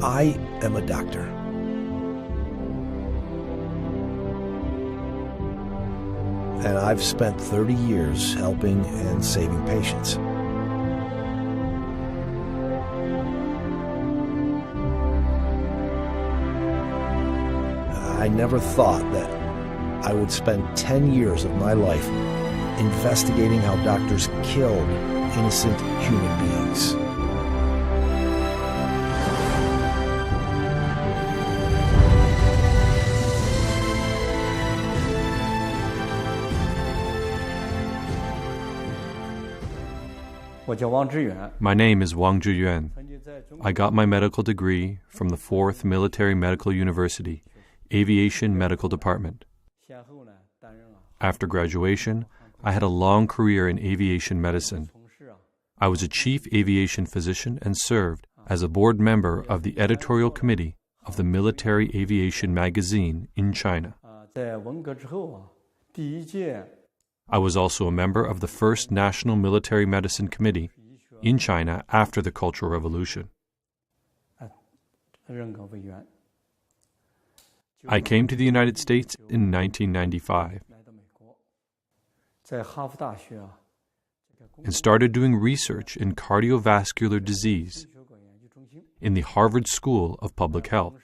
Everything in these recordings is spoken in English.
I am a doctor. And I've spent 30 years helping and saving patients. I never thought that I would spend 10 years of my life investigating how doctors killed innocent human beings. My name is Wang Zhiyuan. I got my medical degree from the 4th Military Medical University, Aviation Medical Department. After graduation, I had a long career in aviation medicine. I was a chief aviation physician and served as a board member of the editorial committee of the Military Aviation magazine in China. I was also a member of the first National Military Medicine Committee in China after the Cultural Revolution. I came to the United States in 1995 and started doing research in cardiovascular disease in the Harvard School of Public Health.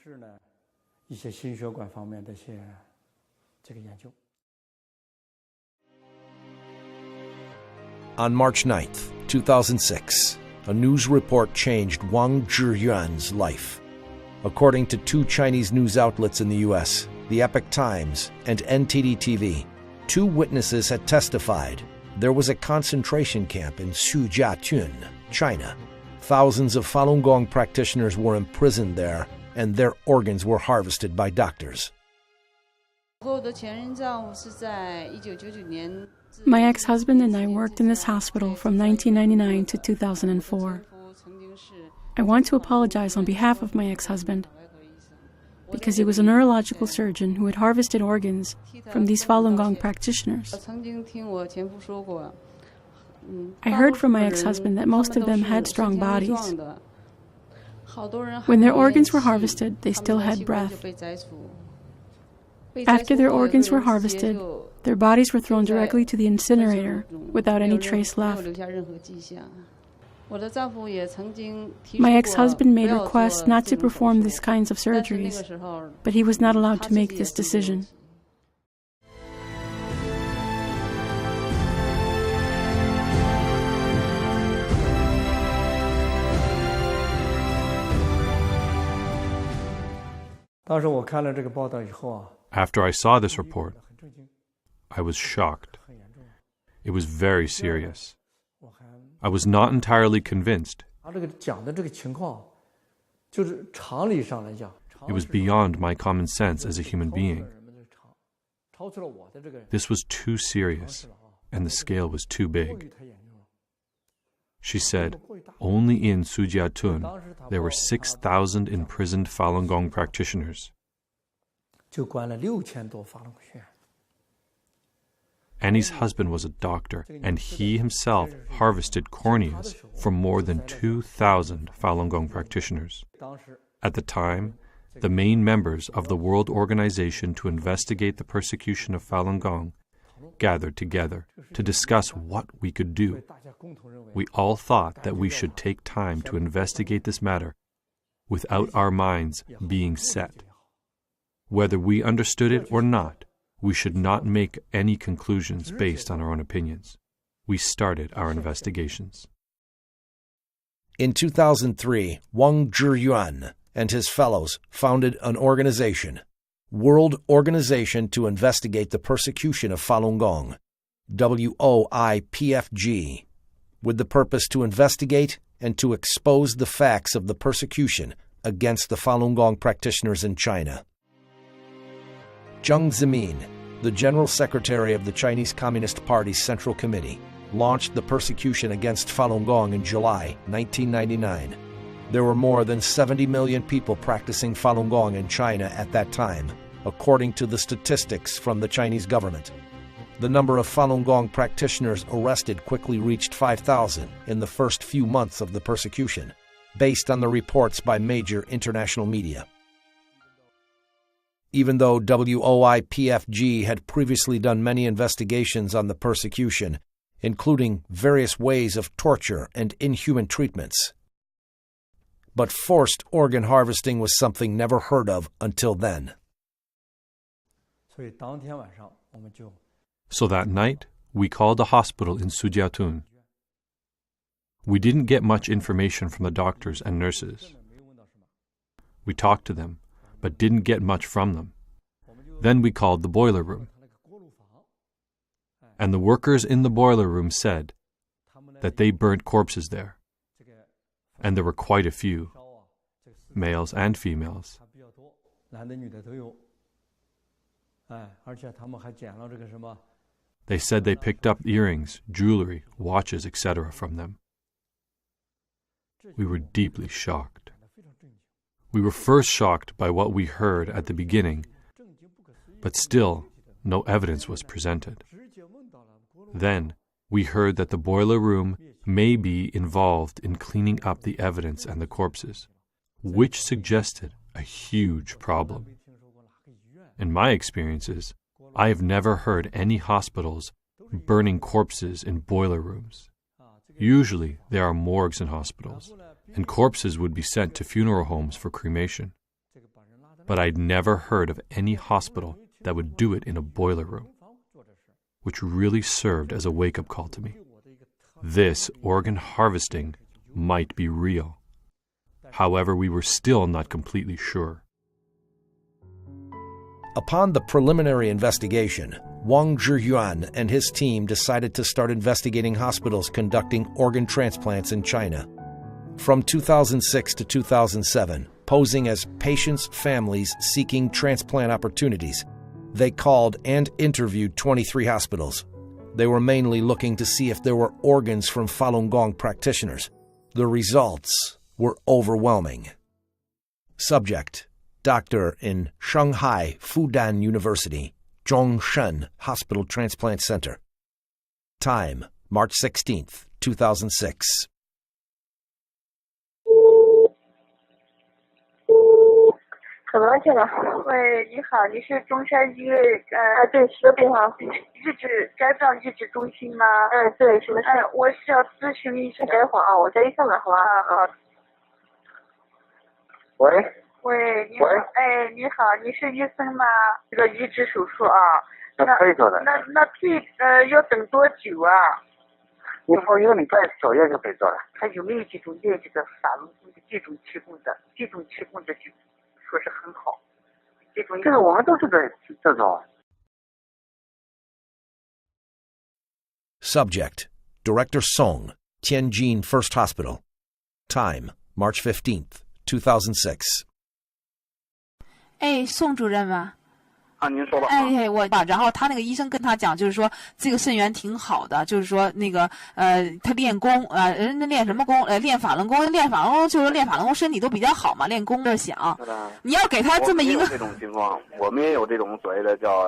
On March 9th, 2006, a news report changed Wang Zhiyuan's life. According to two Chinese news outlets in the U.S., the Epoch Times and NTD TV, two witnesses had testified there was a concentration camp in Sujiatun, China. Thousands of Falun Gong practitioners were imprisoned there, and their organs were harvested by doctors. My ex-husband and I worked in this hospital from 1999 to 2004. I want to apologize on behalf of my ex-husband because he was a neurological surgeon who had harvested organs from these Falun Gong practitioners. I heard from my ex-husband that most of them had strong bodies. When their organs were harvested, they still had breath. After their organs were harvested, their bodies were thrown directly to the incinerator without any trace left. My ex-husband made requests not to perform these kinds of surgeries, but he was not allowed to make this decision. After I saw this report, I was shocked. It was very serious. I was not entirely convinced. It was beyond my common sense as a human being. This was too serious, and the scale was too big. She said, only in Sujiatun there were 6,000 imprisoned Falun Gong practitioners. Annie's husband was a doctor, and he himself harvested corneas from more than 2,000 Falun Gong practitioners. At the time, the main members of the World Organization to investigate the persecution of Falun Gong gathered together to discuss what we could do. We all thought that we should take time to investigate this matter without our minds being set. Whether we understood it or not, we should not make any conclusions based on our own opinions. We started our investigations. In 2003, Wang Zhiyuan and his fellows founded an organization, World Organization to Investigate the Persecution of Falun Gong, WOIPFG, with the purpose to investigate and to expose the facts of the persecution against the Falun Gong practitioners in China. Jiang Zemin, the General Secretary of the Chinese Communist Party's Central Committee, launched the persecution against Falun Gong in July 1999. There were more than 70 million people practicing Falun Gong in China at that time, according to the statistics from the Chinese government. The number of Falun Gong practitioners arrested quickly reached 5,000 in the first few months of the persecution. based on the reports by major international media. Even though WOIPFG had previously done many investigations on the persecution, including various ways of torture and inhuman treatments, but forced organ harvesting was something never heard of until then. So that night, we called a hospital in Sujiatun. We didn't get much information from the doctors and nurses. We talked to them, but didn't get much from them. Then we called the boiler room. And the workers in the boiler room said that they burnt corpses there. And there were quite a few, males and females. They said they picked up earrings, jewelry, watches, etc. from them. We were deeply shocked. We were first shocked by what we heard at the beginning, but still no evidence was presented. Then we heard that the boiler room may be involved in cleaning up the evidence and the corpses, which suggested a huge problem. In my experiences, I have never heard any hospitals burning corpses in boiler rooms. Usually, there are morgues in hospitals, and corpses would be sent to funeral homes for cremation. But I'd never heard of any hospital that would do it in a boiler room, which really served as a wake-up call to me. This organ harvesting might be real. However, we were still not completely sure. Upon the preliminary investigation, Wang Zhiyuan and his team decided to start investigating hospitals conducting organ transplants in China. From 2006 to 2007, posing as patients' families seeking transplant opportunities, they called and interviewed 23 hospitals. They were mainly looking to see if there were organs from Falun Gong practitioners. The results were overwhelming. Subject: doctor in Shanghai Fudan University, Zhongshan Hospital Transplant Center. Time: March 16th, 2006. 怎么了，先生？喂，你好，你是中山医院对，是的，对哈，肝脏移植中心吗？对，是的，是的。我是要咨询一下，等一会儿啊，我再一下子，好吧？喂，你好，你好，你是医生吗？这个移植手术啊，可以做的。那要等多久啊？你放1个礼拜左右就可以做了。还有没有这种练这个法轮功的这种气功的就说是很好。这个我们都是这种。Subject: Director Song, Tianjin First Hospital. Time: March 15th, 2006. 宋主任吗？您说吧。然后他那个医生跟他讲，就是说这个肾源挺好的，就是说那个他练功人家练什么功？练法轮功，就是练法轮功身体都比较好嘛，练功的想。你要给他这么一个这种情况，我们也有这种所谓的叫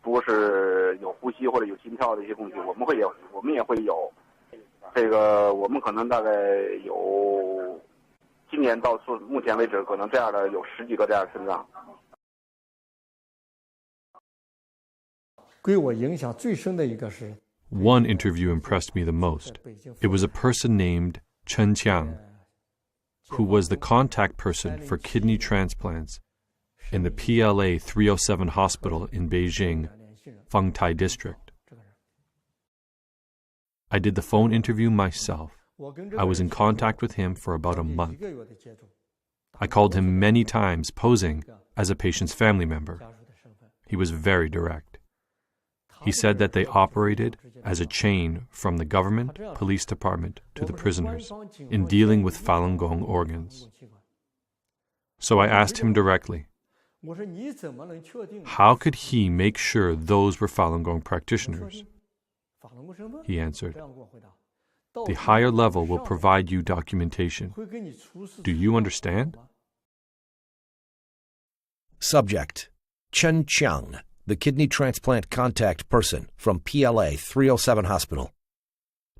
不是有呼吸或者有心跳的一些问题，我们也会有。这个我们可能大概有今年到目前为止，可能这样的有10几个这样的肾脏。One interview impressed me the most. It was a person named Chen Qiang, who was the contact person for kidney transplants in the PLA 307 hospital in Beijing, Fengtai district. I did the phone interview myself. I was in contact with him for about a month. I called him many times, posing as a patient's family member. He was very direct. He said that they operated as a chain from the government, police department to the prisoners in dealing with Falun Gong organs. So I asked him directly, how could he make sure those were Falun Gong practitioners? He answered, the higher level will provide you documentation. Do you understand? Subject: Chen Qiang, the kidney transplant contact person from PLA 307 Hospital.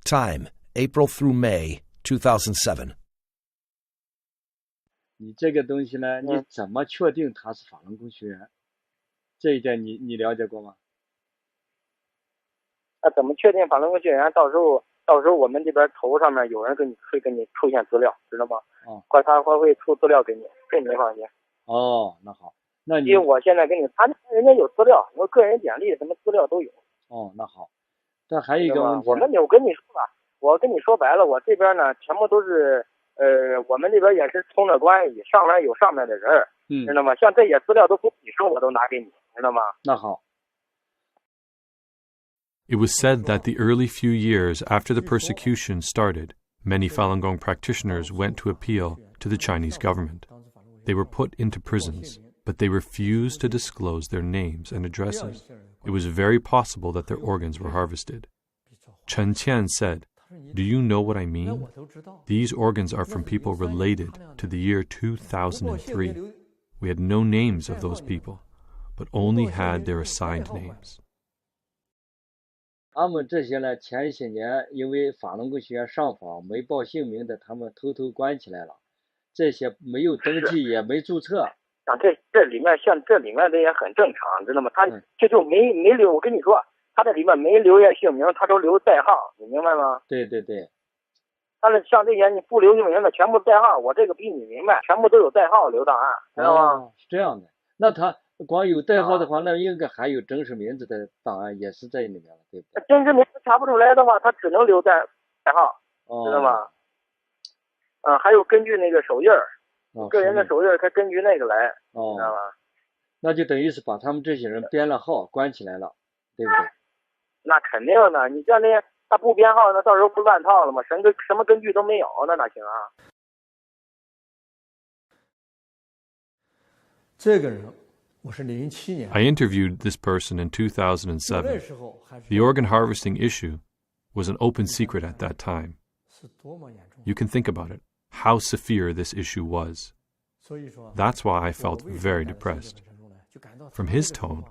Time: April through May 2007. 你这个东西呢，你怎么确定他是法轮功学员？这一点你了解过吗？那怎么确定法轮功学员？到时候我们这边头上面有人会给你出现资料，知道吗？他会出资料给你，这你放心。哦，那好，那你因为我现在给你，人家有资料，有个人简历，什么资料都有。哦，那好，但还有一个问题，我跟你说吧，我跟你说白了，我这边呢全部都是我们这边也是通着关系，上面有上面的人，知道吗？像这些资料都不你说我都拿给你，知道吗？那好。It was said that the early few years after the persecution started, many Falun Gong practitioners went to appeal to the Chinese government. They were put into prisons, but they refused to disclose their names and addresses. It was very possible that their organs were harvested. Chen Qian said, "Do you know what I mean? These organs are from people related to the year 2003. We had no names of those people, but only had their assigned names." 他们这些呢，前些年因为法轮功学员上访没报姓名的，他们偷偷关起来了。这些没有登记也没注册。这里面像这里面的也很正常，知道吗？他这就没留，我跟你说，他这里面没留下姓名，他都留代号，你明白吗？对对对。但是像这些你不留姓名的，全部代号，我这个比你明白，全部都有代号留档案，知道吗？是这样的。那他光有代号的话，那应该还有真实名字的档案也是在里面了，对不对？真实名字查不出来的话，他只能留代号，知道吗？还有根据那个手印儿，个人的手印儿，他根据那个来，知道吗？那就等于是把他们这些人编了号，关起来了，对不对？那肯定的，你像那他不编号，那到时候不乱套了吗？什么根据都没有，那哪行啊？这个人。I interviewed this person in 2007. The organ harvesting issue was an open secret at that time. You can think about it, how severe this issue was. That's why I felt very depressed. From his tone,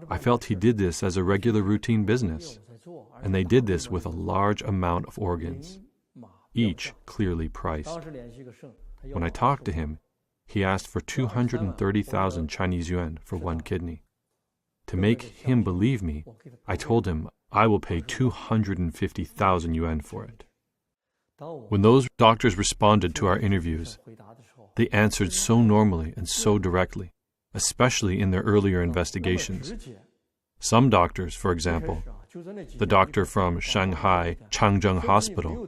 I felt he did this as a regular routine business, and they did this with a large amount of organs, each clearly priced. When I talked to him, he asked for 230,000 Chinese yuan for one kidney. To make him believe me, I told him I will pay 250,000 yuan for it. When those doctors responded to our interviews, they answered so normally and so directly, especially in their earlier investigations. Some doctors, for example, the doctor from Shanghai Changzheng Hospital,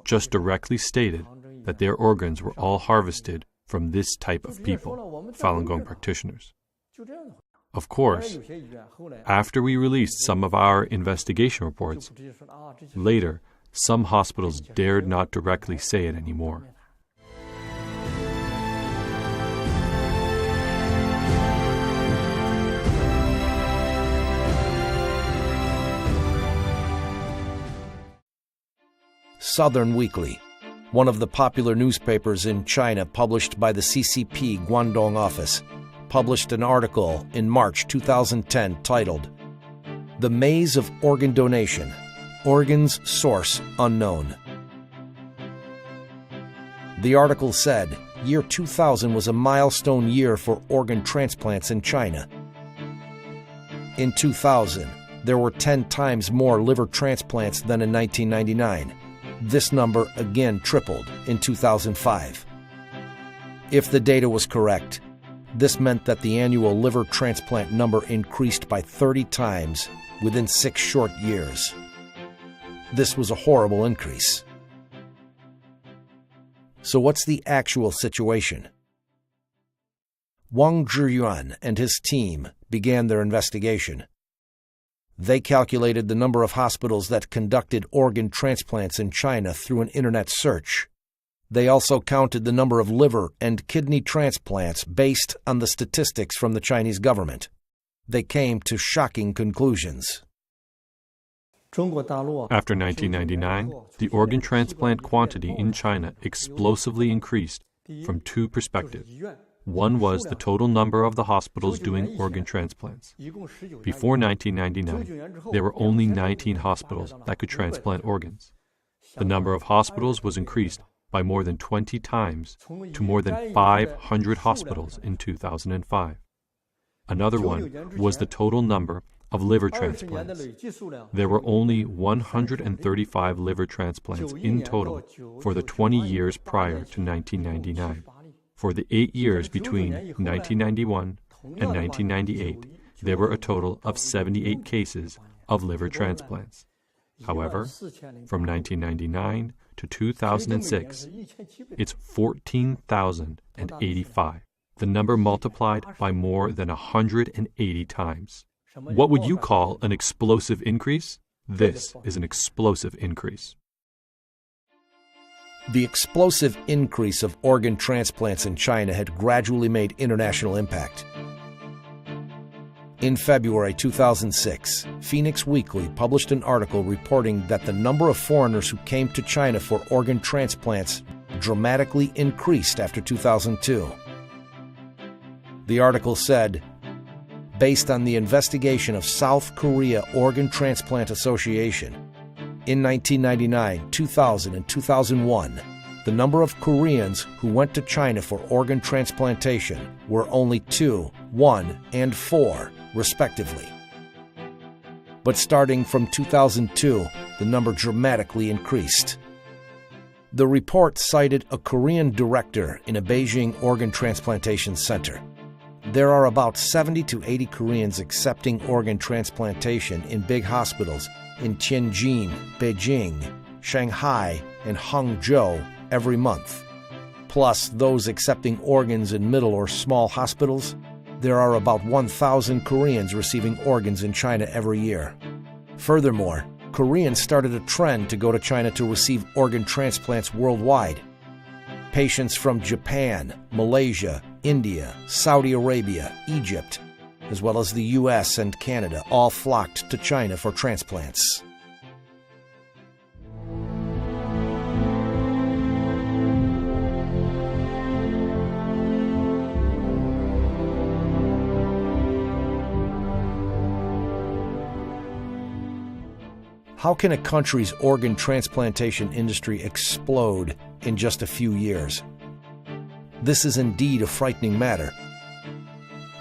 just directly stated that their organs were all harvested from this type of people, Falun Gong practitioners. Of course, after we released some of our investigation reports, later, some hospitals dared not directly say it anymore. Southern Weekly, one of the popular newspapers in China published by the CCP Guangdong office, published an article in March 2010 titled, "The Maze of Organ Donation, Organs Source Unknown." The article said, year 2000 was a milestone year for organ transplants in China. In 2000, there were 10 times more liver transplants than in 1999. This number again tripled in 2005. If the data was correct, this meant that the annual liver transplant number increased by 30 times within 6 short years. This was a horrible increase. So what's the actual situation? Wang Zhiyuan and his team began their investigation. They calculated the number of hospitals that conducted organ transplants in China through an internet search. They also counted the number of liver and kidney transplants based on the statistics from the Chinese government. They came to shocking conclusions. After 1999, the organ transplant quantity in China explosively increased from 2 perspectives. One was the total number of the hospitals doing organ transplants. Before 1999, there were only 19 hospitals that could transplant organs. The number of hospitals was increased by more than 20 times to more than 500 hospitals in 2005. Another one was the total number of liver transplants. There were only 135 liver transplants in total for the 20 years prior to 1999. For the 8 years between 1991 and 1998, there were a total of 78 cases of liver transplants. However, from 1999 to 2006, it's 14,085. The number multiplied by more than 180 times. What would you call an explosive increase? This is an explosive increase. The explosive increase of organ transplants in China had gradually made international impact. In February 2006, Phoenix Weekly published an article reporting that the number of foreigners who came to China for organ transplants dramatically increased after 2002. The article said, based on the investigation of South Korea Organ Transplant Association, in 1999, 2000, and 2001, the number of Koreans who went to China for organ transplantation were only 2, 1, and 4, respectively. But starting from 2002, the number dramatically increased. The report cited a Korean director in a Beijing organ transplantation center. There are about 70 to 80 Koreans accepting organ transplantation in big hospitals in Tianjin, Beijing, Shanghai, and Hangzhou every month. Plus those accepting organs in middle or small hospitals, there are about 1,000 Koreans receiving organs in China every year. Furthermore, Koreans started a trend to go to China to receive organ transplants worldwide. Patients from Japan, Malaysia, India, Saudi Arabia, Egypt, as well as the US and Canada all flocked to China for transplants. How can a country's organ transplantation industry explode in just a few years? This is indeed a frightening matter.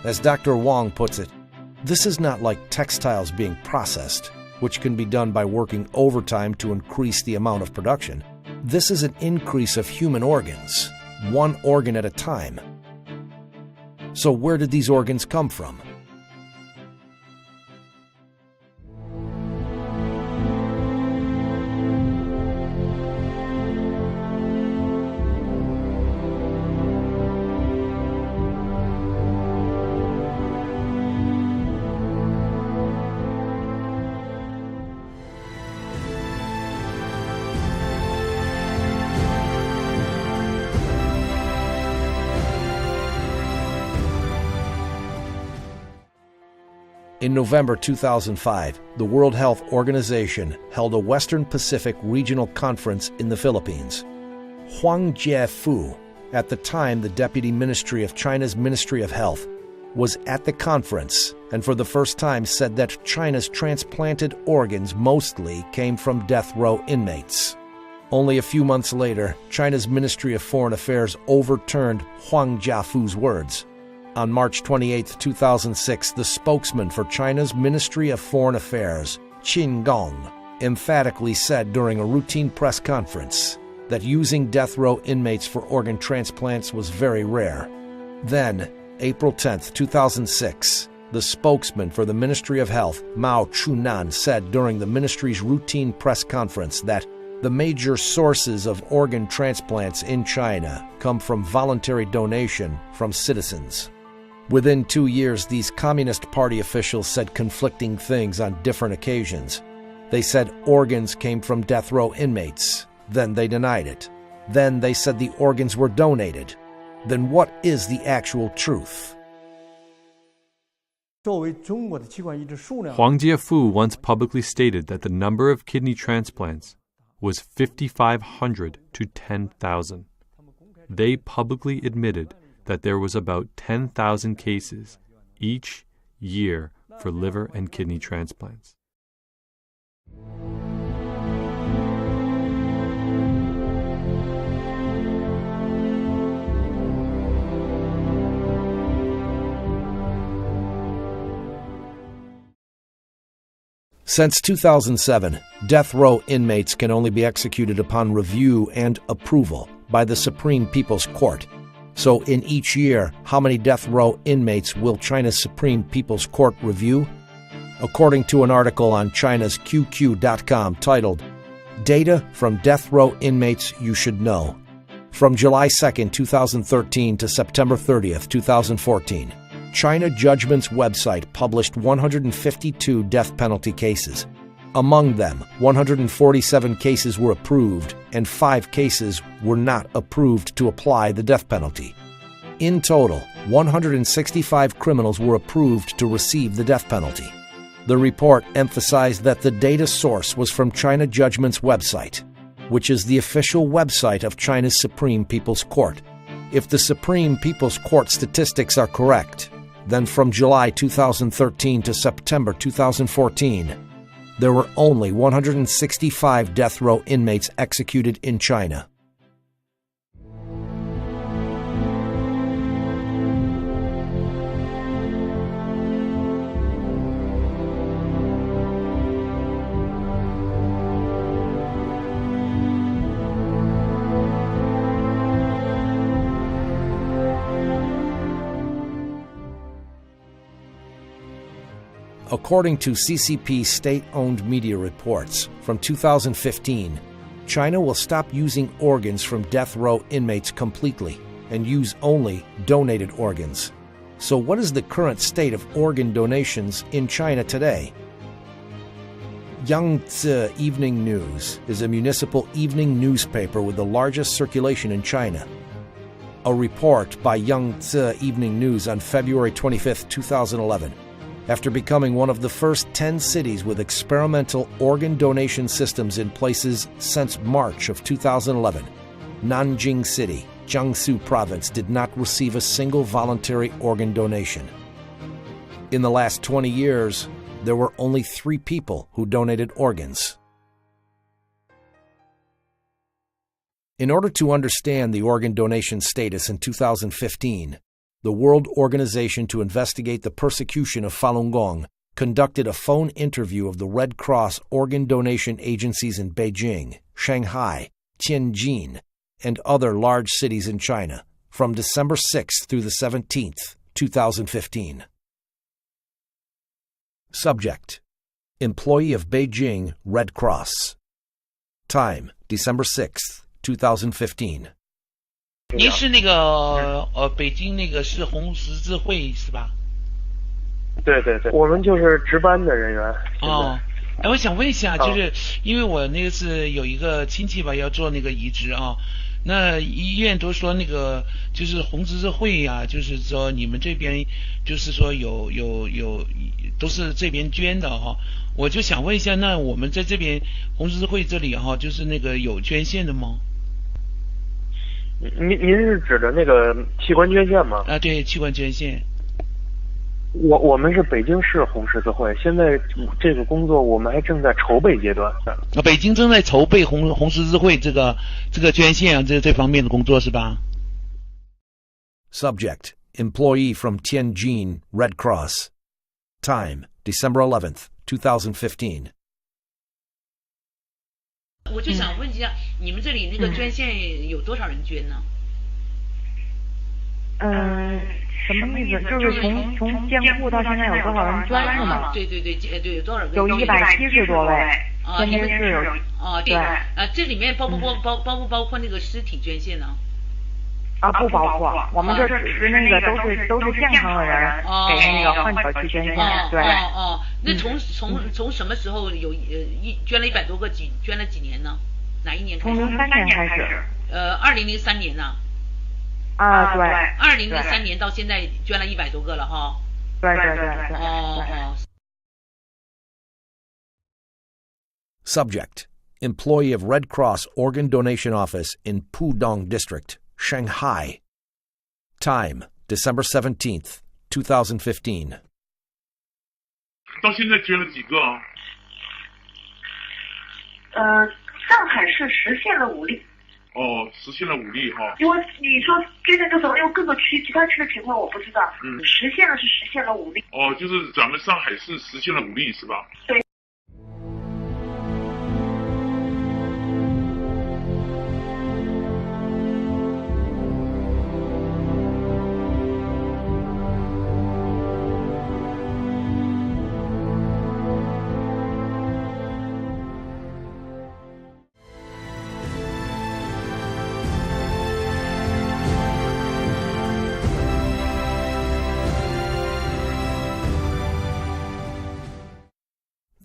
As Dr. Wang puts it, this is not like textiles being processed, which can be done by working overtime to increase the amount of production. This is an increase of human organs, one organ at a time. So where did these organs come from? In November 2005, the World Health Organization held a Western Pacific Regional Conference in the Philippines. Huang Jiefu, at the time the Deputy Ministry of China's Ministry of Health, was at the conference and for the first time said that China's transplanted organs mostly came from death row inmates. Only a few months later, China's Ministry of Foreign Affairs overturned Huang Jiefu's words. On March 28, 2006, the spokesman for China's Ministry of Foreign Affairs, Qin Gong, emphatically said during a routine press conference that using death row inmates for organ transplants was very rare. Then, April 10, 2006, the spokesman for the Ministry of Health, Mao Chunan, said during the ministry's routine press conference that the major sources of organ transplants in China come from voluntary donation from citizens. Within 2 years, these Communist Party officials said conflicting things on different occasions. They said organs came from death row inmates. Then they denied it. Then they said the organs were donated. Then what is the actual truth? Huang Jiefu once publicly stated that the number of kidney transplants was 5,500 to 10,000. They publicly admitted that there was about 10,000 cases each year for liver and kidney transplants. Since 2007, death row inmates can only be executed upon review and approval by the Supreme People's Court. So in each year, how many death row inmates will China's Supreme People's Court review? According to an article on China's QQ.com titled, Data from Death Row Inmates You Should Know, from July 2, 2013 to September 30, 2014, China Judgment's website published 152 death penalty cases. Among them, 147 cases were approved and 5 cases were not approved to apply the death penalty. In total, 165 criminals were approved to receive the death penalty. The report emphasized that the data source was from China Judgment's website, which is the official website of China's Supreme People's Court. If the Supreme People's Court statistics are correct, then from July 2013 to September 2014, there were only 165 death row inmates executed in China. According to CCP state-owned media reports, from 2015, China will stop using organs from death row inmates completely and use only donated organs. So what is the current state of organ donations in China today? Yangtze Evening News is a municipal evening newspaper with the largest circulation in China. A report by Yangtze Evening News on February 25, 2011, after becoming one of the first 10 cities with experimental organ donation systems in places since March of 2011, Nanjing City, Jiangsu Province, did not receive a single voluntary organ donation. In the last 20 years, there were only 3 people who donated organs. In order to understand the organ donation status in 2015, the World Organization to Investigate the Persecution of Falun Gong conducted a phone interview of the Red Cross organ donation agencies in Beijing, Shanghai, Tianjin, and other large cities in China from December 6th through the 17th, 2015. Subject: Employee of Beijing Red Cross. Time: December 6th, 2015. 您是那个北京那个市红十字会是吧？对对对，我们就是值班的人员。哦，哎，我想问一下，就是因为我那个是有一个亲戚吧，要做那个移植啊，那医院都说那个就是红十字会呀，就是说你们这边就是说有都是这边捐的哈，我就想问一下，那我们在这边红十字会这里哈，就是那个有捐献的吗？您是指的那个器官捐献吗？啊，对，器官捐献。我们是北京市红十字会，现在这个工作我们还正在筹备阶段。北京正在筹备红十字会这个捐献啊，这方面的工作是吧？ Subject: Employee from Tianjin Red Cross. Time: December 11th, 2015. 我就想问一下，你们这里那个捐献有多少人捐呢？什么意思？就是从建户到现在有多少人捐是吗？对，有多少个？有170多位。啊，你们是有啊？对啊，这里面包不包括那个尸体捐献呢？啊，不包括，我们这只是那个都是健康的人给那个患者去捐献。对。那从什么时候有捐了100多个捐了几年呢？哪一年开始？从03年开始。2003年呢？啊，对。2003年到现在捐了100多个了哈。对。Subject: Employee of Red Cross Organ Donation Office in Pudong District, Shanghai. Time: December 17th, 2015. 到现在捐了几个啊？上海市实现了5例。哦，实现了5例哈。因为你说捐献多少，因为各个区其他区的情况我不知道。实现了5例。哦，就是咱们上海市实现了5例是吧？对。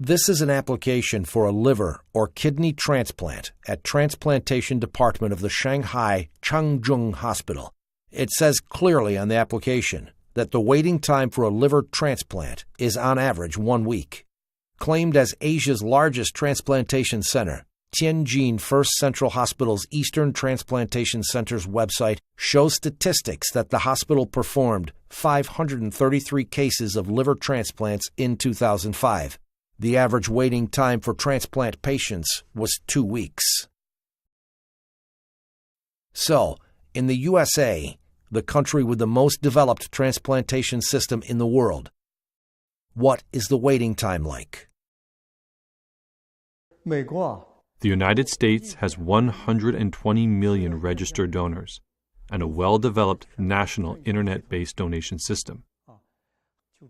This is an application for a liver or kidney transplant at Transplantation Department of the Shanghai Changzheng Hospital. It says clearly on the application that the waiting time for a liver transplant is on average 1 week. Claimed as Asia's largest transplantation center, Tianjin First Central Hospital's Eastern Transplantation Center's website shows statistics that the hospital performed 533 cases of liver transplants in 2005. The average waiting time for transplant patients was 2 weeks. So, in the USA, the country with the most developed transplantation system in the world, what is the waiting time like? The United States has 120 million registered donors and a well-developed national internet-based donation system.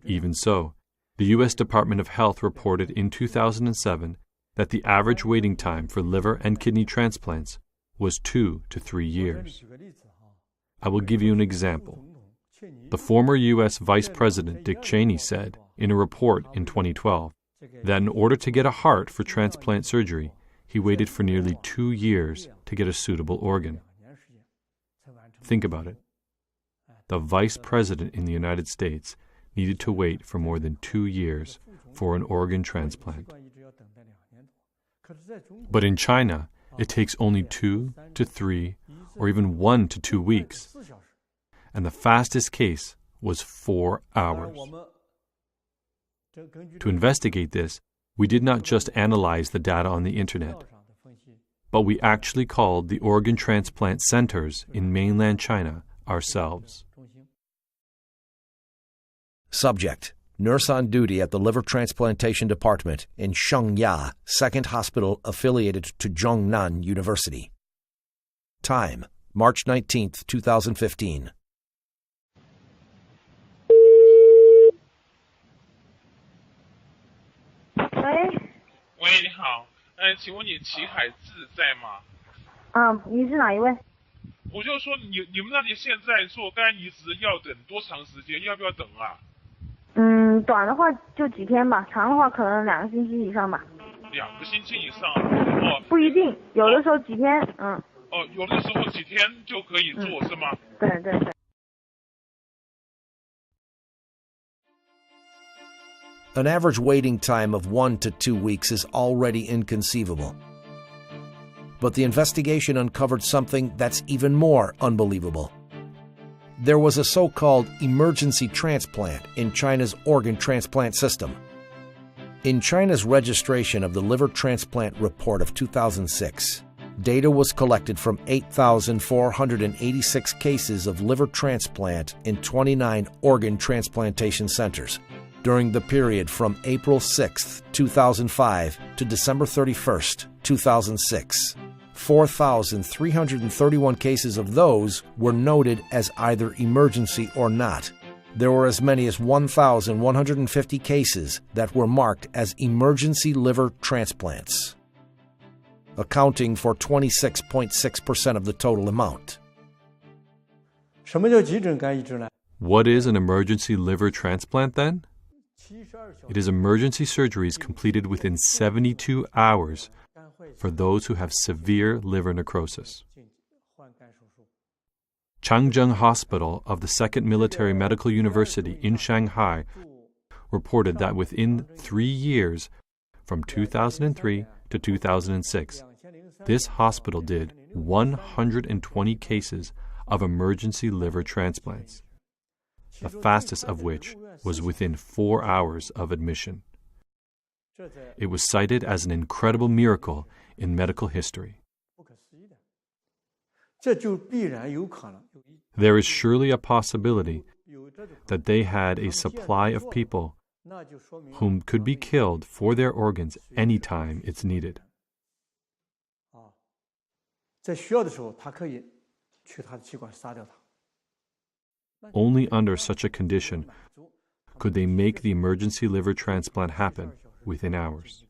Even so, the U.S. Department of Health reported in 2007 that the average waiting time for liver and kidney transplants was 2 to 3 years. I will give you an example. The former U.S. Vice President Dick Cheney said in a report in 2012 that in order to get a heart for transplant surgery, he waited for nearly 2 years to get a suitable organ. Think about it. The Vice President in the United States needed to wait for more than 2 years for an organ transplant. But in China, it takes only 2 to 3 or even 1 to 2 weeks. And the fastest case was 4 hours. To investigate this, we did not just analyze the data on the internet, but we actually called the organ transplant centers in mainland China ourselves. Subject: nurse on duty at the Liver Transplantation Department in Shengya, second hospital affiliated to Zhongnan University. Time: March 19, 2015. 喂，你好，请问你齐海志在吗？你是哪一位？我就说你们那里现在做肝移植要等多长时间？要不要等啊？短的话就几天吧，长的话可能2个星期以上吧。2个星期以上？哦，不一定，有的时候几天，哦，有的时候几天就可以做，是吗？对对对。An average waiting time of 1 to 2 weeks is already inconceivable. But the investigation uncovered something that's even more unbelievable. There was a so-called emergency transplant in China's organ transplant system. In China's registration of the liver transplant report of 2006, data was collected from 8,486 cases of liver transplant in 29 organ transplantation centers. During the period from April 6, 2005 to December 31, 2006. 4,331 cases of those were noted as either emergency or not. There were as many as 1,150 cases that were marked as emergency liver transplants, accounting for 26.6% of the total amount. What is an emergency liver transplant then? It is emergency surgeries completed within 72 hours for those who have severe liver necrosis. Changzheng Hospital of the Second Military Medical University in Shanghai reported that within 3 years, from 2003 to 2006, this hospital did 120 cases of emergency liver transplants, the fastest of which was within 4 hours of admission. It was cited as an incredible miracle in medical history. There is surely a possibility that they had a supply of people whom could be killed for their organs any time it's needed. Only under such a condition could they make the emergency liver transplant happen within hours.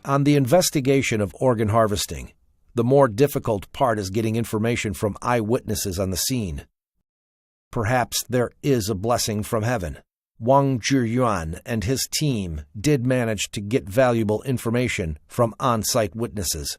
On the investigation of organ harvesting, the more difficult part is getting information from eyewitnesses on the scene. Perhaps there is a blessing from heaven. Wang Zhiyuan and his team did manage to get valuable information from on-site witnesses.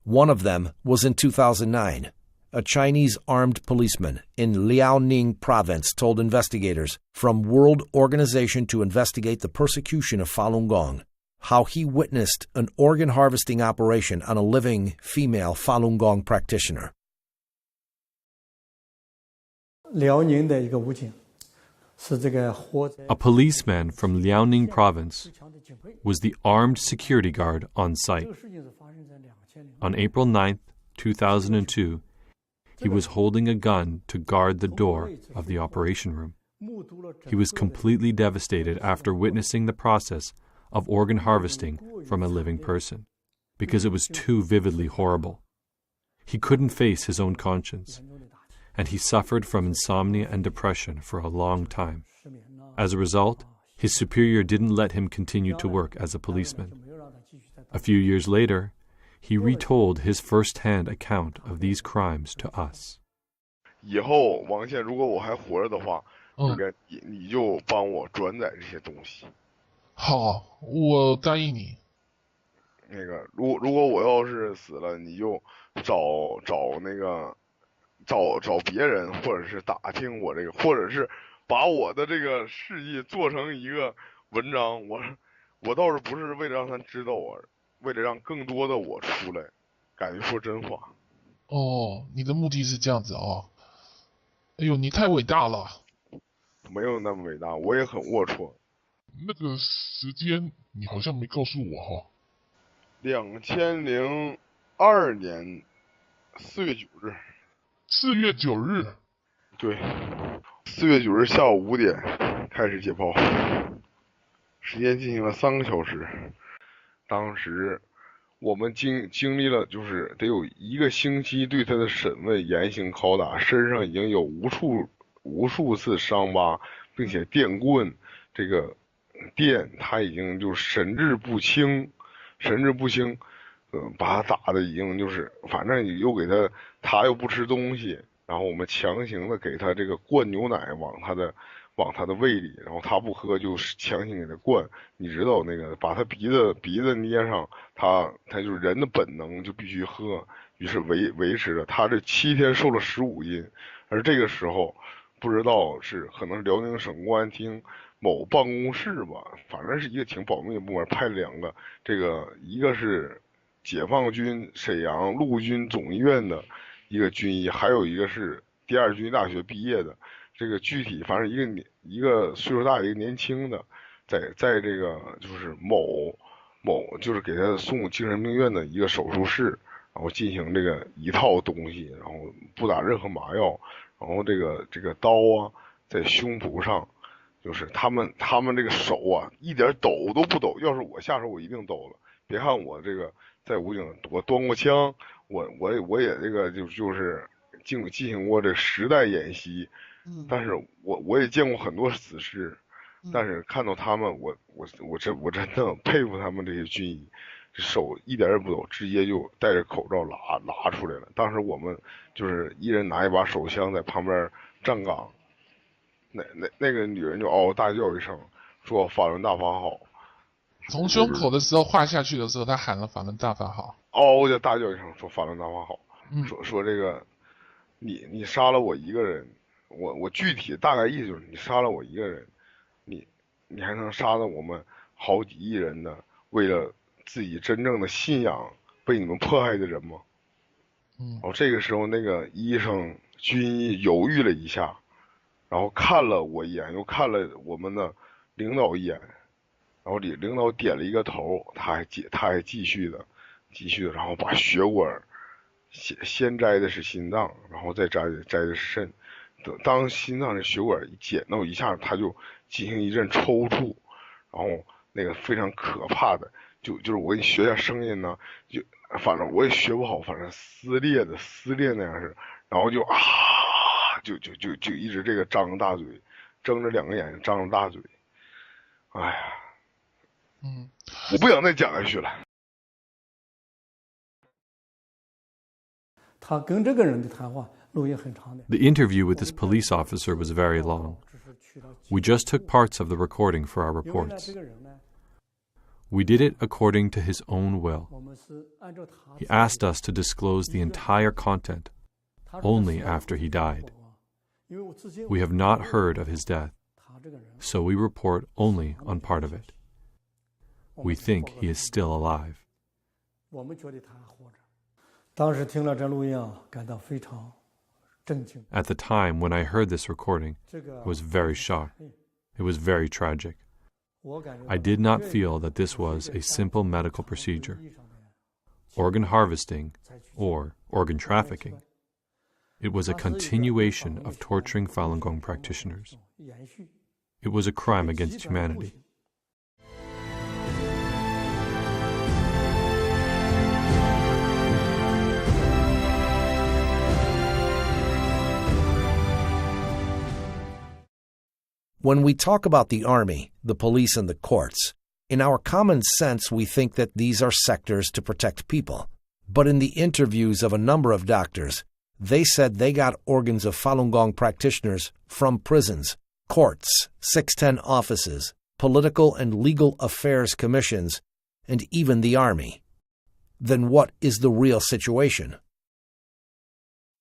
One of them was in 2009. A Chinese armed policeman in Liaoning province told investigators from World Organization to Investigate the Persecution of Falun Gong how he witnessed an organ harvesting operation on a living female Falun Gong practitioner. A policeman from Liaoning province was the armed security guard on site. On April 9, 2002, he was holding a gun to guard the door of the operation room. He was completely devastated after witnessing the process of organ harvesting from a living person, because it was too vividly horrible. He couldn't face his own conscience, and he suffered from insomnia and depression for a long time. As a result, his superior didn't let him continue to work as a policeman. A few years later, he retold his first-hand account of these crimes to us. 以后王宪，如果我还活着的话，你就帮我转载这些东西。好，我答应你。那个，如果我要是死了，你就找别人，或者是打听我这个，或者是把我的这个事迹做成一个文章。我倒是不是为了让他知道我，为了让更多的我出来，敢于说真话。哦，你的目的是这样子哦。哎呦，你太伟大了。没有那么伟大，我也很龌龊。那个时间你好像没告诉我哈。2002年4月9日。4月9日。对，4月9日下午5点开始解剖，时间进行了3个小时。当时我们经历了就是得有1个星期对他的审问、严刑拷打，身上已经有无数次伤疤，并且电棍这个电他已经就神志不清，把他打的已经就是反正又给他又不吃东西，然后我们强行的给他这个灌牛奶往他的胃里，然后他不喝就强行给他灌，你知道那个把他鼻子捏上，他就是人的本能就必须喝，于是维持着他这7天瘦了15斤，而这个时候不知道是可能是辽宁省公安厅某办公室吧，反正是一个挺保密的部门，派了2个，这个一个是解放军沈阳陆军总医院的一个军医，还有一个是第2军医大学毕业的，这个具体反正一个岁数大一个年轻的，在这个就是某就是给他送精神病院的一个手术室，然后进行这个一套东西，然后不打任何麻药，然后这个刀啊在胸脯上。就是他们这个手啊，一点抖都不抖。要是我下手，我一定抖了。别看我这个在武警，我端过枪，我也这个就是进行过这实弹演习。但是我也见过很多死尸，但是看到他们，我真的佩服他们这些军医，手一点也不抖，直接就戴着口罩拉出来了。当时我们就是一人拿一把手枪在旁边站岗。那个女人就嗷嗷大叫一声，说法轮大法好。从胸口的时候划下去的时候，他喊了法轮大法好。嗷嗷大叫一声，说法轮大法好。说这个，你杀了我一个人，我具体大概意思就是你杀了我一个人，你还能杀了我们好几亿人的为了自己真正的信仰被你们迫害的人吗？这个时候那个医生军医犹豫了一下。然后看了我一眼，又看了我们的领导一眼，然后领导点了一个头，他还继续的，然后把血管先摘的是心脏，然后再摘的是肾，当心脏的血管一剪到一下，他就进行一阵抽搐，然后那个非常可怕的，就是我给你学一下声音呢，就反正我也学不好，反正撕裂那样是，然后就啊。就一直这个张着大嘴，睁着2个眼睛，张着大嘴，哎呀，我不想再讲下去了。The interview with this police officer was very long. We just took parts of the recording for our reports. We did it according to his own will. He asked us to disclose the entire content only after he died. We have not heard of his death, so we report only on part of it. We think he is still alive. At the time when I heard this recording, I was very shocked. It was very tragic. I did not feel that this was a simple medical procedure, organ harvesting, or organ trafficking. It was a continuation of torturing Falun Gong practitioners. It was a crime against humanity. When we talk about the army, the police, and the courts, in our common sense we think that these are sectors to protect people. But in the interviews of a number of doctors, they said they got organs of Falun Gong practitioners from prisons, courts, 610 offices, political and legal affairs commissions, and even the army. Then what is the real situation?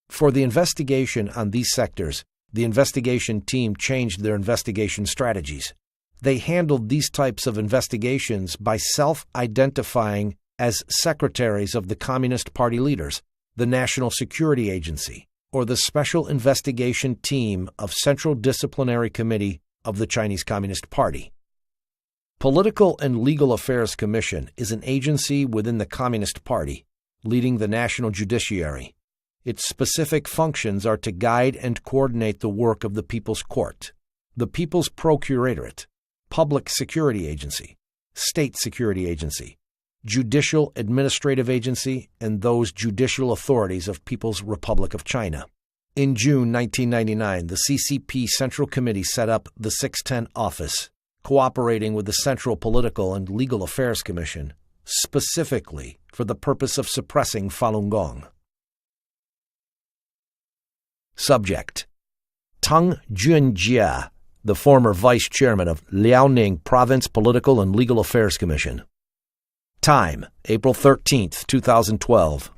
For the investigation on these sectors, the investigation team changed their investigation strategies. They handled these types of investigations by self-identifying as secretaries of the Communist Party leaders, the National Security Agency, or the Special Investigation Team of Central Disciplinary Committee of the Chinese Communist Party. Political and Legal Affairs Commission is an agency within the Communist Party, leading the national judiciary. Its specific functions are to guide and coordinate the work of the People's Court, the People's Procuratorate, Public Security Agency, State Security Agency, Judicial Administrative Agency, and those judicial authorities of People's Republic of China. In June 1999, the CCP Central Committee set up the 610 office, cooperating with the Central Political and Legal Affairs Commission, specifically for the purpose of suppressing Falun Gong. Subject: Tang Junjie, the former vice chairman of Liaoning Province Political and Legal Affairs Commission. Time: April 13th, 2012.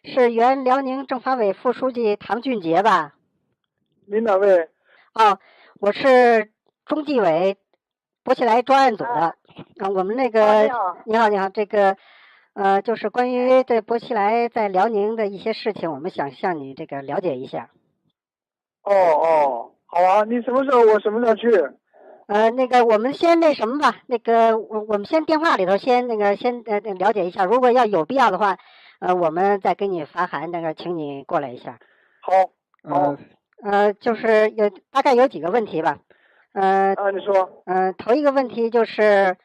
是原辽宁政法委副书记唐俊杰吧？您哪位？我是中纪委博起来专案组的。我们那个你好，这个就是关于对博起来在辽宁的一些事情，我们想向你这个了解一下。好啊，你什么时候？我什么时候去？那个我们先那什么吧，那个我们先电话里头先了解一下，如果要有必要的话，我们再给你发函，那个请你过来一下。好。就是大概有几个问题吧。你说。头一个问题就是。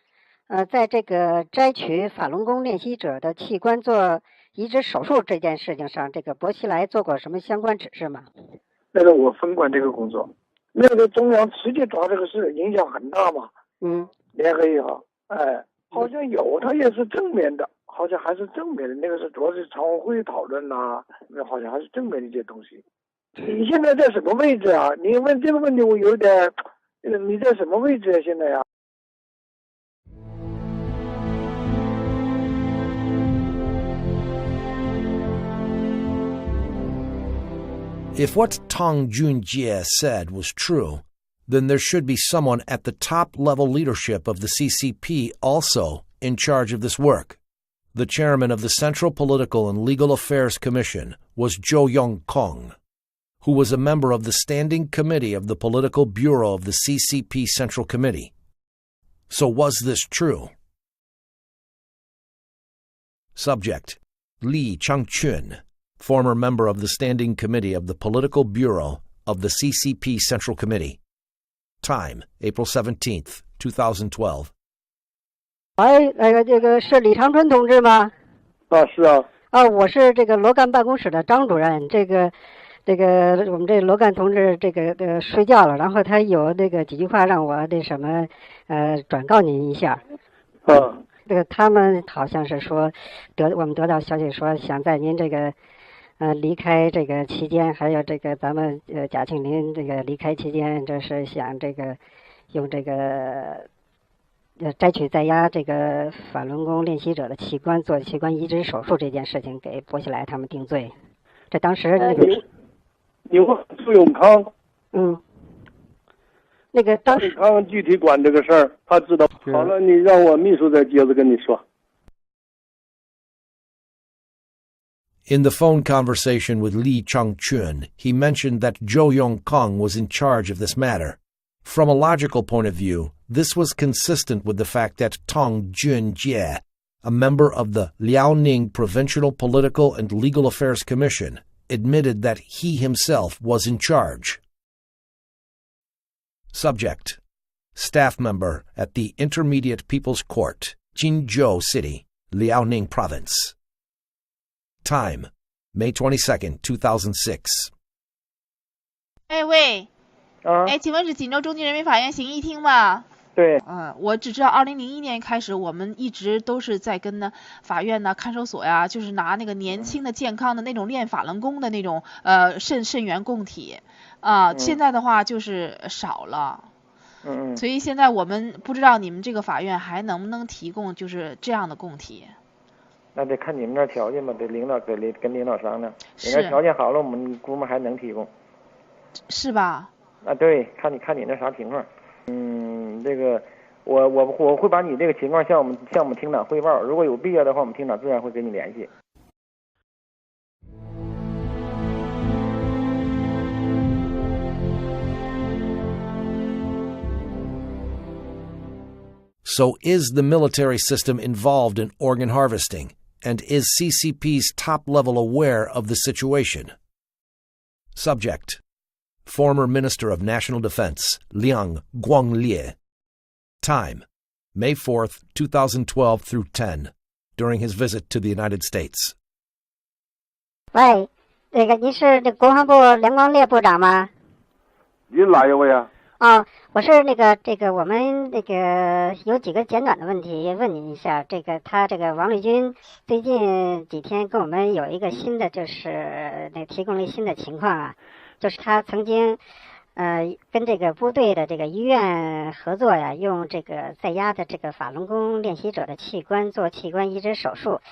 在这个摘取法轮功练习者的器官做移植手术这件事情上，这个薄熙来做过什么相关指示吗？那个我分管这个工作，那个中央直接抓这个事，影响很大嘛。联合也好，好像有，他也是正面的，好像还是正面的，那个是主要是常委会讨论呐，那好像还是正面的一些东西。你现在在什么位置啊？你问这个问题我有点，你在什么位置啊？现在呀？If what Tang Junjie said was true, then there should be someone at the top-level leadership of the CCP also in charge of this work. The chairman of the Central Political and Legal Affairs Commission was Zhou Yongkong, who was a member of the Standing Committee of the Political Bureau of the CCP Central Committee. So was this true? Subject: Li Changchun, former member of the Standing Committee of the Political Bureau of the CCP Central Committee. Time: April 17th, 2012. 这个是李长春同志吗？是啊。我是这个罗干办公室的张主任。这个这个我们这罗干同志这个睡觉了，然后他有那个几句话让我那什么转告您一下。这个他们好像是说我们得到消息说想在您这个离开这个期间，还有这个咱们贾庆林这个离开期间，这是想这个用这个摘取在押这个法轮功练习者的器官做器官移植手术这件事情给薄熙来他们定罪。这当时那个你问苏永康，那个当时康具体管这个事儿，他知道。好了，你让我秘书再接着跟你说。In the phone conversation with Li Changchun, he mentioned that Zhou Yongkang was in charge of this matter. From a logical point of view, this was consistent with the fact that Tong Junjie, a member of the Liaoning Provincial Political and Legal Affairs Commission, admitted that he himself was in charge. Subject: Staff member at the Intermediate People's Court, Jinzhou City, Liaoning Province. Time: May 22nd, 2006. 喂，请问是锦州中级人民法院刑一厅吗？对。我只知道2001年开始，我们一直都是在跟呢法院呢看守所呀，就是拿那个年轻的健康的那种练法轮功的那种肾源供体现在的话就是少了。所以现在我们不知道你们这个法院还能不能提供就是这样的供体。那得看你们那条件吧，得领导跟领导商量。你那条件好了，我们估摸还能提供。是吧？对，看你那啥情况。这个我会把你这个情况向我们厅长汇报，如果有必要的话，我们厅长自然会跟你联系。So is the military system involved in organ harvesting? And is CCP's top level aware of the situation? Subject: Former Minister of National Defense, Liang Guanglie. Time: May 4th, 2012 through 10, during his visit to the United States. 喂，那个您是这国防部梁光烈部长吗？您哪一位啊？我是这个我们那个有几个简短的问题问您一下。他这个王立军最近几天跟我们有一个新的，就是提供了一新的情况啊，就是他曾经跟这个部队的这个医院合作呀，用这个在押的这个法轮功练习者的器官做器官移植手术，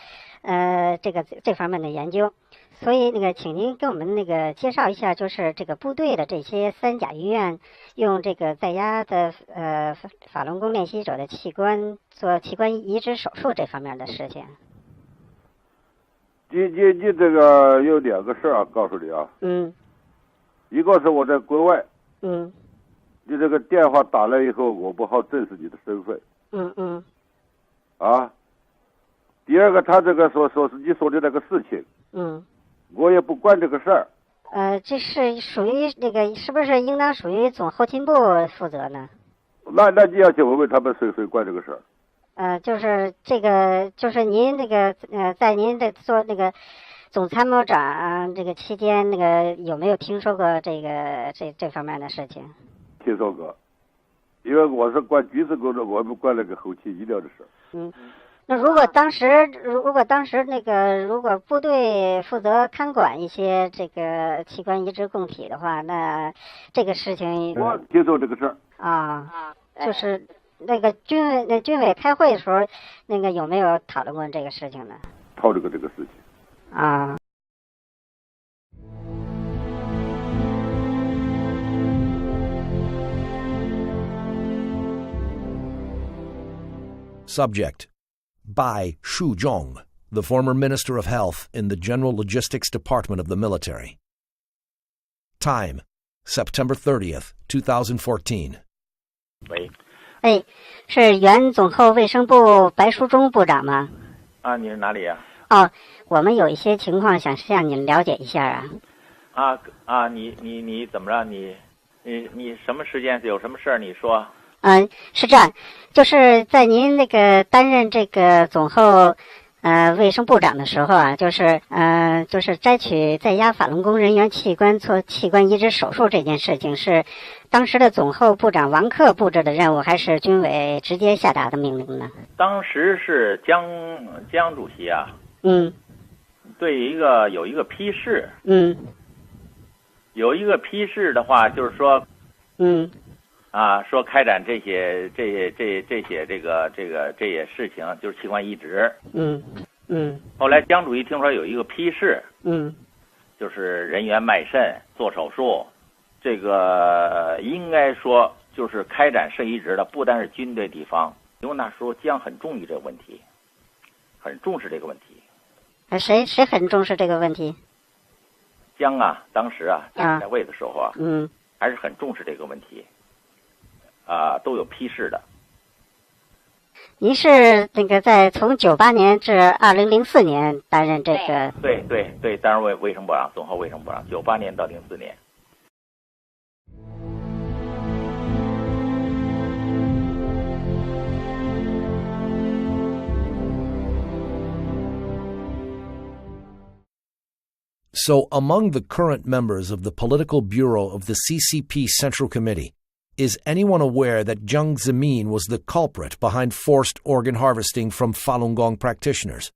这方面的研究。所以请您给我们介绍一下，就是这个部队的这些三甲医院用这个在押的法轮功练习者的器官做器官移植手术这方面的事情。你这个有两个事儿告诉你啊。一个是我在国外。你这个电话打来以后，我不好证实你的身份。第二个，他这个说是你说的那个事情。我也不管这个事儿。这是属于是不是应当属于总后勤部负责呢？那你要去问问他们谁管这个事儿。就是这个，就是您在您做总参谋长这个期间，有没有听说过这方面的事情？听说过，因为我是管军事工作，我不管那个后勤医疗的事儿。那如果当时如果部队负责看管一些这个器官移植供体的话，那这个事情我听说这个事儿就是军委开会的时候，有没有讨论过这个事情呢？讨论过这个事情。Subject: Bai Shuzhong, the former Minister of Health in the General Logistics Department of the military. Time: September 30th, 2014. 喂，是原总后卫生部白书忠部长吗？你是哪里呀？我们有一些情况想向您了解一下啊。你怎么着？你什么时间有什么事儿？你说。是这样，就是在您担任这个总后卫生部长的时候啊，就是摘取在押法轮功人员器官做器官移植手术这件事情，是当时的总后部长王克布置的任务，还是军委直接下达的命令呢？当时是江主席啊，对有一个批示，有一个批示的话，就是说，说开展这些事情，就是器官移植。后来江主席听说有一个批示，就是人员卖肾做手术，这个应该说就是开展肾移植的，不单是军队地方，因为那时候江很重视这个问题，很重视这个问题。谁很重视这个问题？江啊，当时啊在位的时候啊，还是很重视这个问题。都有批示的。您是那个从98年至2004年担任这个？对，担任卫生部长，总后卫生部长，98年到04年。So, among the current members of the Political Bureau of the CCP Central Committee, is anyone aware that Jiang Zemin was the culprit behind forced organ harvesting from Falun Gong practitioners?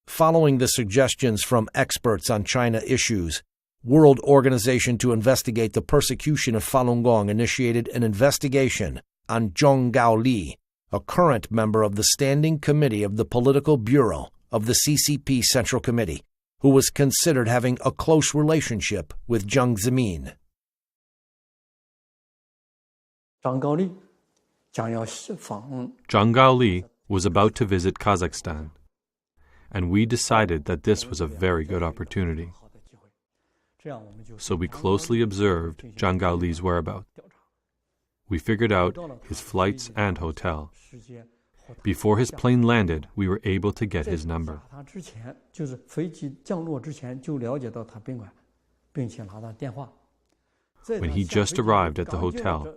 Following the suggestions from experts on China issues, World Organization to Investigate the Persecution of Falun Gong initiated an investigation on Zhong Gaoli, a current member of the Standing Committee of the Political Bureau of the CCP Central Committee, who was considered having a close relationship with Jiang Zemin. Zhang Gaoli was about to visit Kazakhstan, and we decided that this was a very good opportunity. So we closely observed Zhang Gaoli's whereabouts. We figured out his flights and hotel. Before his plane landed, we were able to get his number. When he just arrived at the hotel,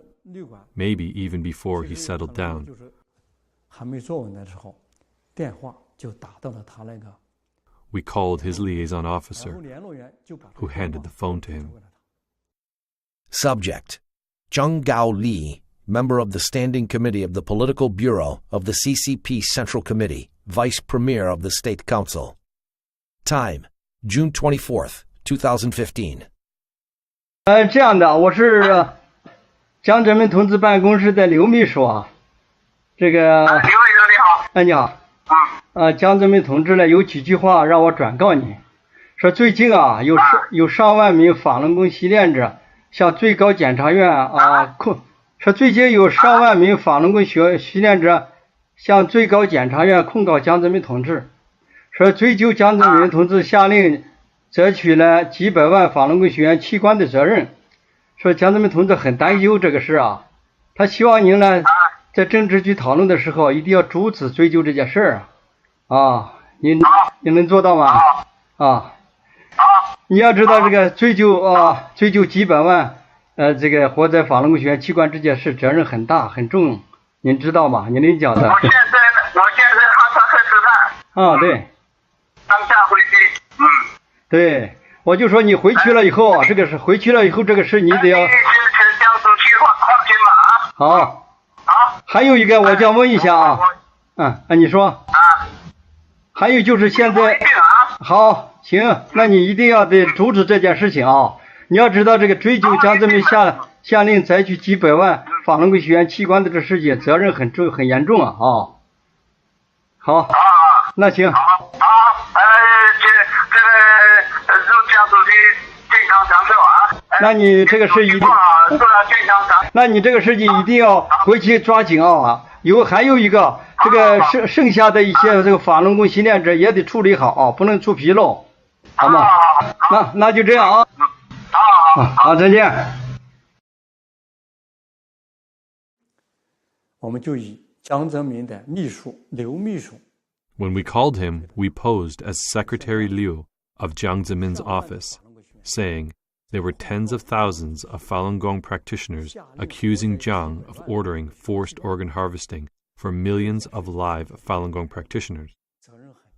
maybe even before he settled down, we called his liaison officer, who handed the phone to him. Subject: Zhang Gaoli, member of the Standing Committee of the Political Bureau of the CCP Central Committee, Vice Premier of the State Council. Time: June 24th, 2015. 这样的，我是江泽民同志办公室的刘秘书啊。这个刘秘书你好。你好。江泽民同志呢有几句话让我转告你，说最近啊有上万名法轮功习练者向最高检察院说最近有上万名法轮功习练者向最高检察院控告江泽民同志，说追究江泽民同志下令摘取了几百万法轮功学员器官的责任，说江泽民同志很担忧这个事啊，他希望您呢在政治局讨论的时候一定要逐次追究这件事您能做到吗？你要知道这个追究几百万这个活在法轮功学员器官这件事责任很大很重，您知道吗？您能讲的。我现在哈萨克斯坦。对。当下回去。对，我就说你回去了以后这个是回去了以后这个事你得要。好。还有一个我想问一下你说。还有就是现在。好，行，那你一定要得阻止这件事情你要知道这个追究江泽民下令采取几百万法轮功学员器官的这事情责任很重很严重好，那行。那你这个事一定，那你这个事情一定要回去抓紧还有一个这个剩下的一些这个法轮功习练者也得处理好不能出纰漏，好吗？那就这样好，再见。我们就以江泽民的秘书刘秘书。When we called him, we posed as Secretary Liu of Jiang Zemin's office, saying there were tens of thousands of Falun Gong practitioners accusing Jiang of ordering forced organ harvesting for millions of live Falun Gong practitioners.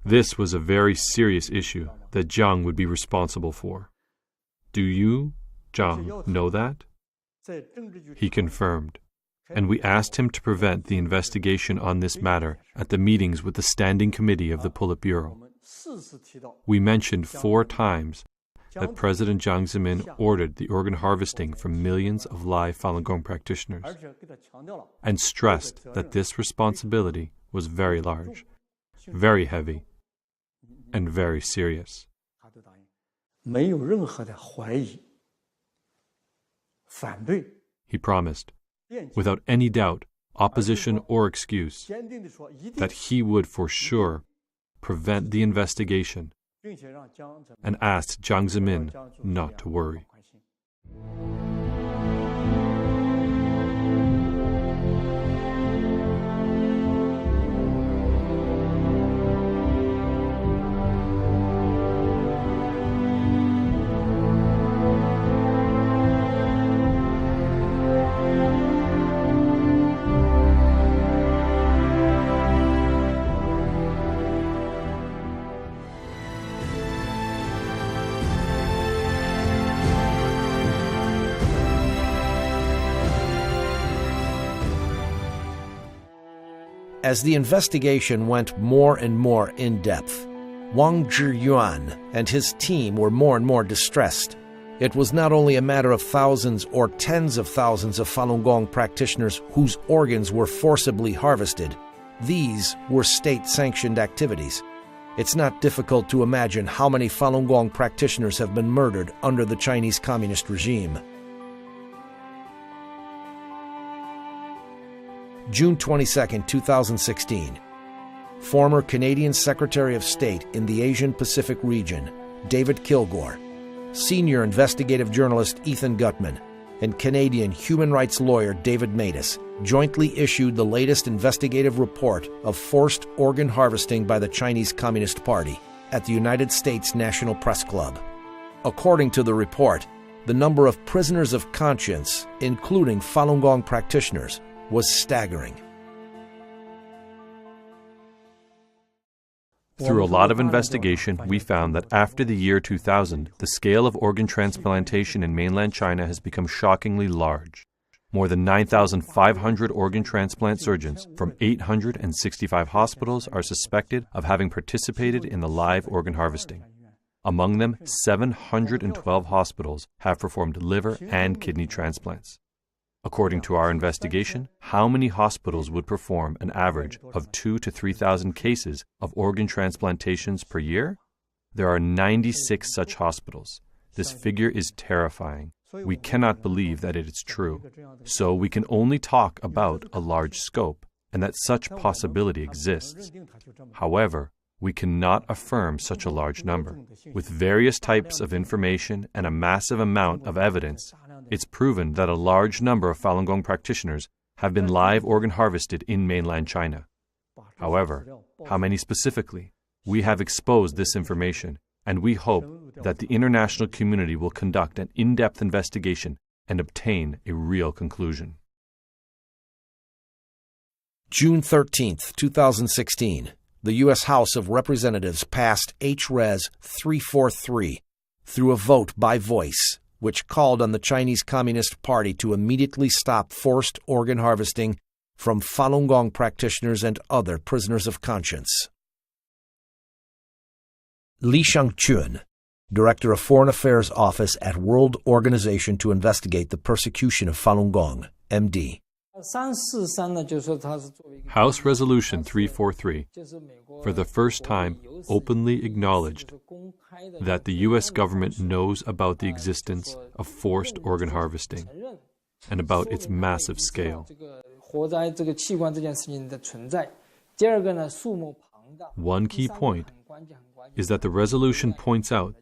This was a very serious issue that Jiang would be responsible for. Do you, Jiang, know that? He confirmed, and we asked him to prevent the investigation on this matter at the meetings with the Standing Committee of the Politburo. We mentioned 4 times that President Jiang Zemin ordered the organ harvesting from millions of live Falun Gong practitioners, and stressed that this responsibility was very large, very heavy, and very serious. He promised, without any doubt, opposition or excuse, that he would for sure prevent the investigation, and asked Jiang Zemin not to worry. As the investigation went more and more in-depth, Wang Zhiyuan and his team were more and more distressed. It was not only a matter of thousands or tens of thousands of Falun Gong practitioners whose organs were forcibly harvested. These were state-sanctioned activities. It's not difficult to imagine how many Falun Gong practitioners have been murdered under the Chinese Communist regime. June 22, 2016. Former Canadian Secretary of State in the Asian-Pacific region, David Kilgore, senior investigative journalist Ethan Gutman, and Canadian human rights lawyer David Matus jointly issued the latest investigative report of forced organ harvesting by the Chinese Communist Party at the United States National Press Club. According to the report, the number of prisoners of conscience, including Falun Gong practitioners, was staggering. Through a lot of investigation, we found that after the year 2000, the scale of organ transplantation in mainland China has become shockingly large. More than 9,500 organ transplant surgeons from 865 hospitals are suspected of having participated in the live organ harvesting. Among them, 712 hospitals have performed liver and kidney transplants. According to our investigation, how many hospitals would perform an average of 2,000 to 3,000 cases of organ transplantations per year? There are 96 such hospitals. This figure is terrifying. We cannot believe that it is true. So we can only talk about a large scope and that such possibility exists. However, we cannot affirm such a large number. With various types of information and a massive amount of evidence, it's proven that a large number of Falun Gong practitioners have been live organ harvested in mainland China. However, how many specifically? We have exposed this information, and we hope that the international community will conduct an in-depth investigation and obtain a real conclusion. June 13, 2016. The U.S. House of Representatives passed H-Res 343 through a vote by voice, which called on the Chinese Communist Party to immediately stop forced organ harvesting from Falun Gong practitioners and other prisoners of conscience. Li Shangchun, Director of Foreign Affairs Office at World Organization to Investigate the Persecution of Falun Gong, MD. House Resolution 343, for the first time, openly acknowledged that the U.S. government knows about the existence of forced organ harvesting and about its massive scale. One key point is that the resolution points out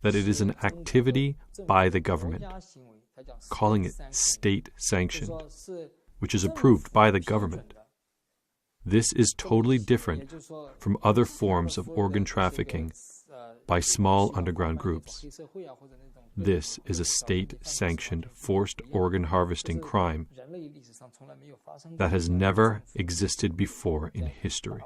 that it is an activity by the government, calling it state-sanctioned, which is approved by the government. This is totally different from other forms of organ trafficking by small underground groups. This is a state-sanctioned forced organ harvesting crime that has never existed before in history.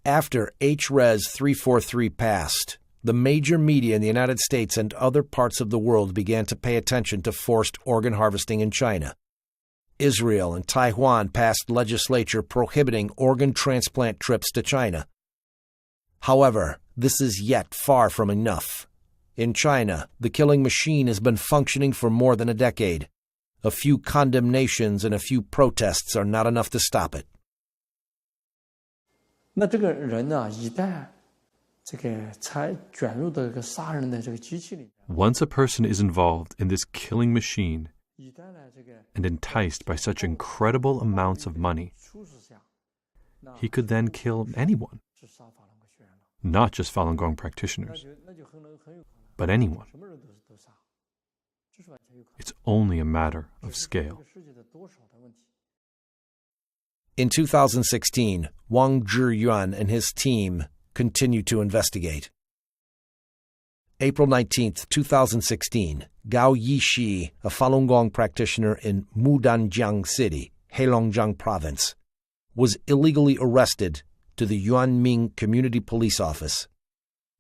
After H-Res 343 passed, the major media in the United States and other parts of the world began to pay attention to forced organ harvesting in China. Israel and Taiwan passed legislation prohibiting organ transplant trips to China. However, this is yet far from enough. In China, the killing machine has been functioning for more than a decade. A few condemnations and a few protests are not enough to stop it. 那这个人呢，一旦这个才卷入到这个杀人的这个机器里。 Once a person is involved in this killing machine and enticed by such incredible amounts of money, he could then kill anyone. Not just Falun Gong practitioners, but anyone. It's only a matter of scale. In 2016, Wang Zhiyuan and his team continued to investigate. April 19, 2016, Gao Yishi, a Falun Gong practitioner in Mudanjiang City, Heilongjiang Province, was illegally arrested to the Yuanming Community Police Office.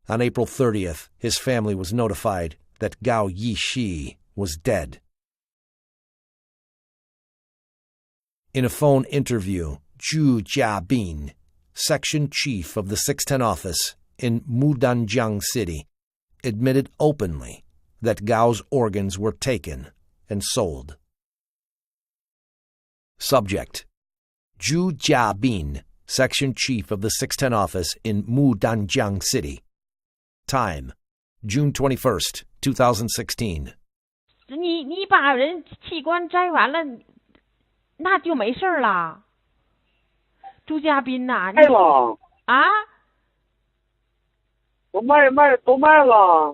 On April 30th, his family was notified that Gao Yishi was dead. In a phone interview, Zhu Jiabin, section chief of the 610 office in Mudanjiang City, admitted openly that Gao's organs were taken and sold. Subject: Zhu Jiabin, section chief of the 610 office in Mudanjiang City. Time: June 21st, 2016. 你把人器官摘完了，那就没事了。朱家斌呐，卖了啊？都卖了，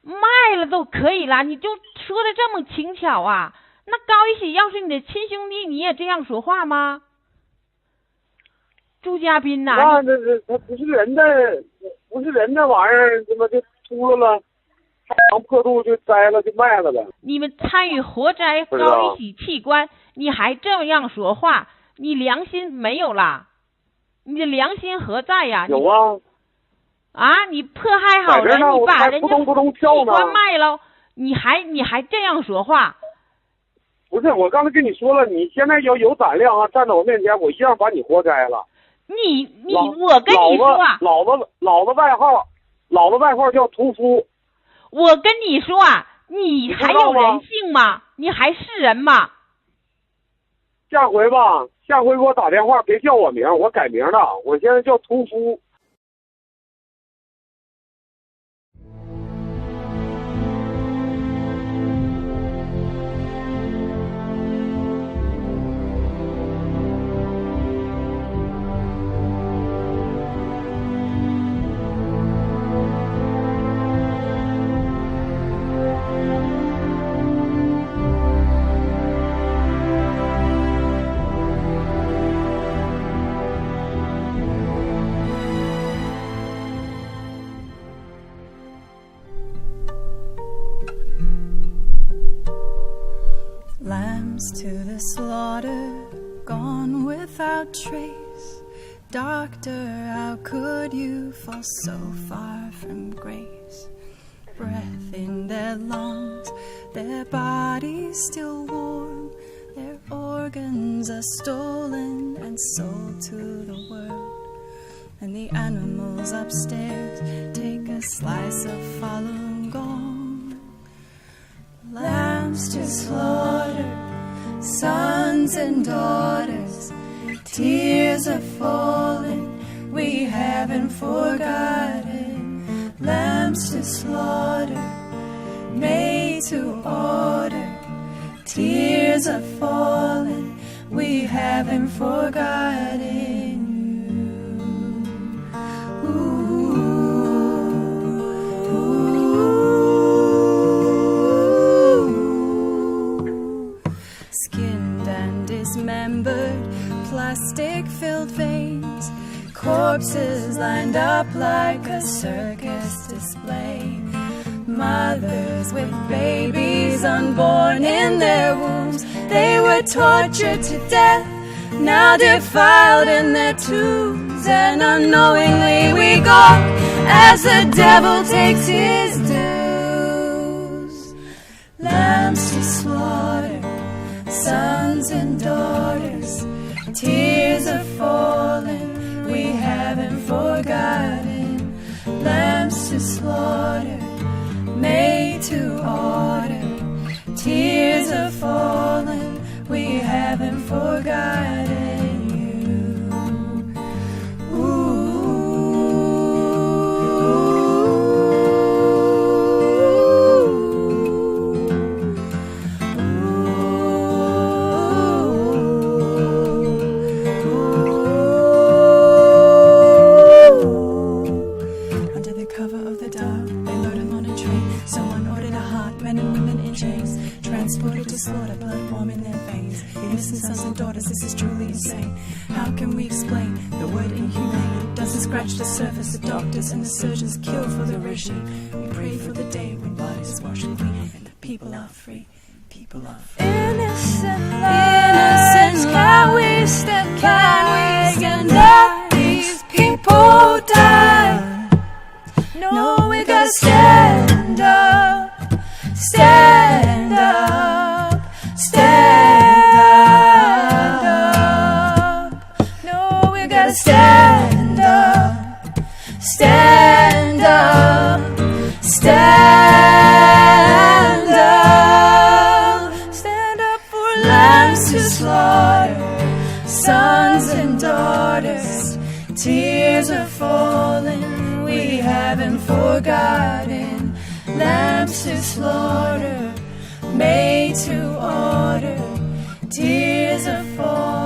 卖了都可以了，你就说的这么轻巧啊？那高一喜要是你的亲兄弟，你也这样说话吗？朱家斌呐，那他不是人的玩意儿，怎么就秃了？长破肚就摘了就卖了呗。你们参与活摘高一喜器官，你还这样说话，你良心没有啦？你的良心何在呀？有啊。啊！你迫害好人，你把人家器官卖了，你还这样说话？不是，我刚才跟你说了，你现在要有胆量啊，站在我面前，我一样把你活摘了。我跟你说啊，老子外号叫屠夫。我跟你说啊，你还有人性吗？你还是人吗？下回给我打电话，别叫我名，我改名了，我现在叫屠夫。To the slaughter, gone without trace. Doctor, how could you fall so far from grace? Breath in their lungs, their bodies still warm. Their organs are stolen and sold to the world. And the animals upstairs take a slice of Falun Gong. Lambs to slaughter, sons and daughters, tears are falling, we haven't forgotten. Lambs to slaughter, made to order, tears are falling, we haven't forgotten you. Ooh. Dismembered, plastic-filled veins, corpses lined up like a circus display. Mothers with babies unborn in their wombs, they were tortured to death, now defiled in their tombs. and unknowingly we gawk as the devil takes his dues. Lambs to slaughter, sons and daughters, tears are falling, we haven't forgotten. Lambs to slaughter, made to order, tears are falling, we haven't forgotten you. Ooh. Under the cover of the dark, they load him on a train. Someone ordered a heart, men and women in chains, transported to slaughter, blood warm in their veins. Innocent sons and daughters, this is truly insane. How can we explain the word inhumane? Doesn't scratch the surface. The doctors and the surgeons kill for the regime. We pray for the day when bodies wash clean and the people are free. People are free. Innocence, can we stand by and let these people die? No, we gotta stand up, stand up, stand up. No, we gotta stand up, stand up, stand up. Stand up for lambs to slaughter, sons and daughters, tears are falling, we haven't forgotten. Lambs to slaughter, made to order, tears are falling.